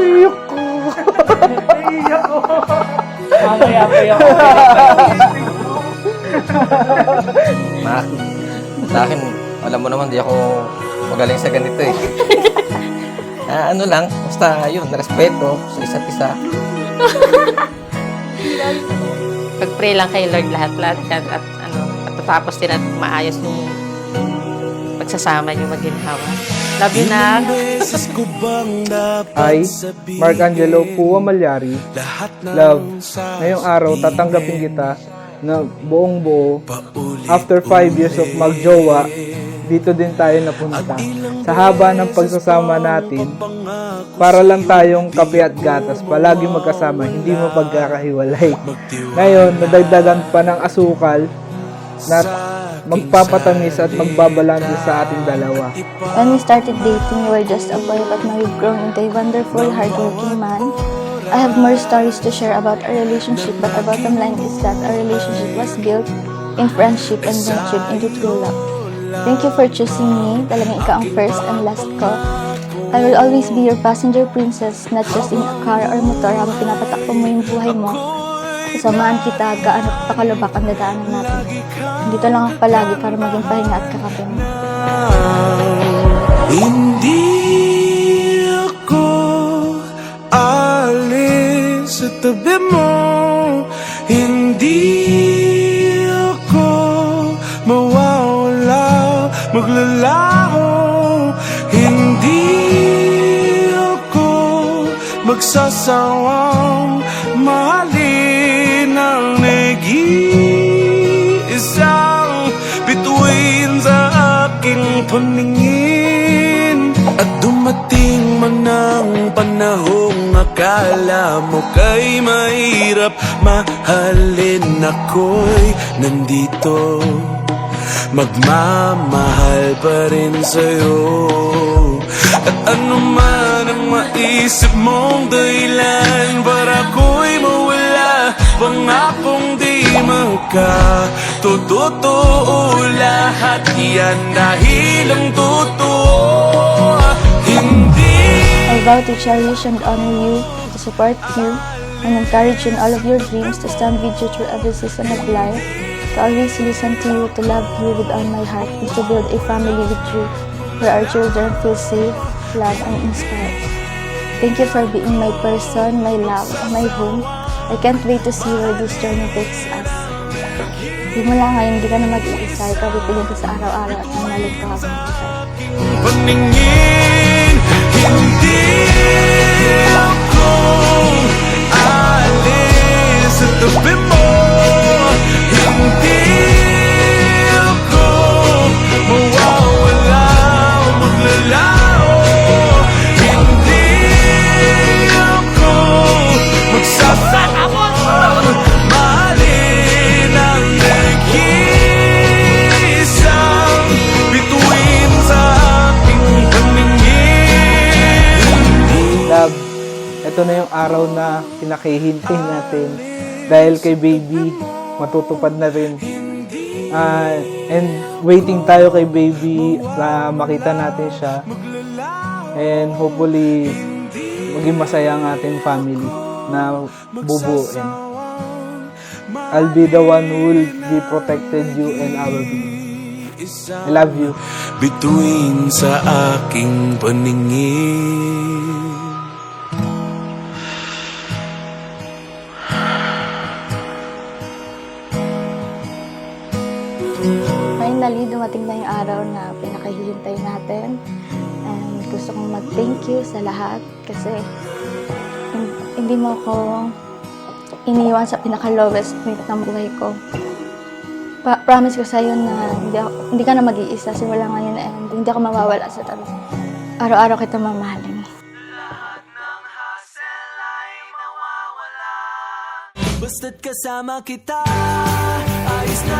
Iyak ko. Naiiyak ko. Mamaya ako. Sa akin, alam mo naman, di ako magaling sa ganito eh. Ano lang, basta yun, respeto sa isa't isa. Pag-pray lang kay Lord lahat-lahat yan at patatapos din at maayos yung pagsasama yung maginhawa. Love you, Nak. I, Mark Angelo Pua Malyari, love, ngayong araw tatanggapin kita na buong buo. After 5 years of magjowa, dito din tayo napunta. Sa haba ng pagsasama natin, para lang tayong kape at gatas, palagi magkasama, hindi mo pagkakahiwalay. Ngayon, nadagdagan pa ng asukal na magpapatamis at magbabalanse sa ating dalawa. When we started dating, you were just a boy, but now you've grown into a wonderful, hardworking man. I have more stories to share about our relationship, but the bottom line is that our relationship was built in friendship and nurtured into true love. Thank you for choosing me. Talagang ikaw ang first and last ko. I will always be your passenger princess, not just in a car or motor habang pinapatakbo mo yung buhay mo. Sasamahan kita gaano pakalubak ang dadaanan natin. Dito lang ako palagi para maging pahinga at kakape mo. Hindi ako alis sa tabi mo. Hindi ako mawawala, maglalaho. Hindi ako magsasawang mahalin ang nag-iisang bituin sa aking paningin. At dumating man ang panahong akala mo kay mahirap mahalin, ako'y nandito, magmamahal pa rin sa'yo. At ano man ang maisip mong dahilan para ako'y mawala, pangakong di magkatotoo. Lahat yan dahil ang totoo. Hindi I vow to cherish and honor you, to support you, and encourage you in all of your dreams, to stand with you through every season of life, to always listen to you, to love you with all my heart, and to build a family with you, where our children feel safe, loved, and inspired. Thank you for being my person, my love, and my home. I can't wait to see where this journey takes us. Di mo lang ngayon, hindi ka na mag-iisa, ikaw pipilin ko sa araw-araw at nanalig ka habang buhay. paningin. Hindi ako alis sa tabi mo. Hindi ako mawawala o maglalaho. Hindi ako magsasawang mahalin ang nag-iisang bituin sa aking paningin. Love, ito na yung araw na pinakihintay natin dahil kay baby matutupad na rin. And waiting tayo kay baby na makita natin siya, and hopefully maging masaya ang ating family na bubuin. I'll be the one who will be protected you and our baby. I love you. Bituin sa aking paningin. Finally, dumating na yung araw na pinakahihintay natin. And gusto kong mag-thank you sa lahat kasi hindi mo ako iniwan sa pinaka-lowest point ng buhay ko. Promise ko sa'yo na hindi ka na mag-iisa simula ngayon, and hindi ako mawawala sa tabi. Araw-araw kita mamahalin. Basta't kasama kita, ayos na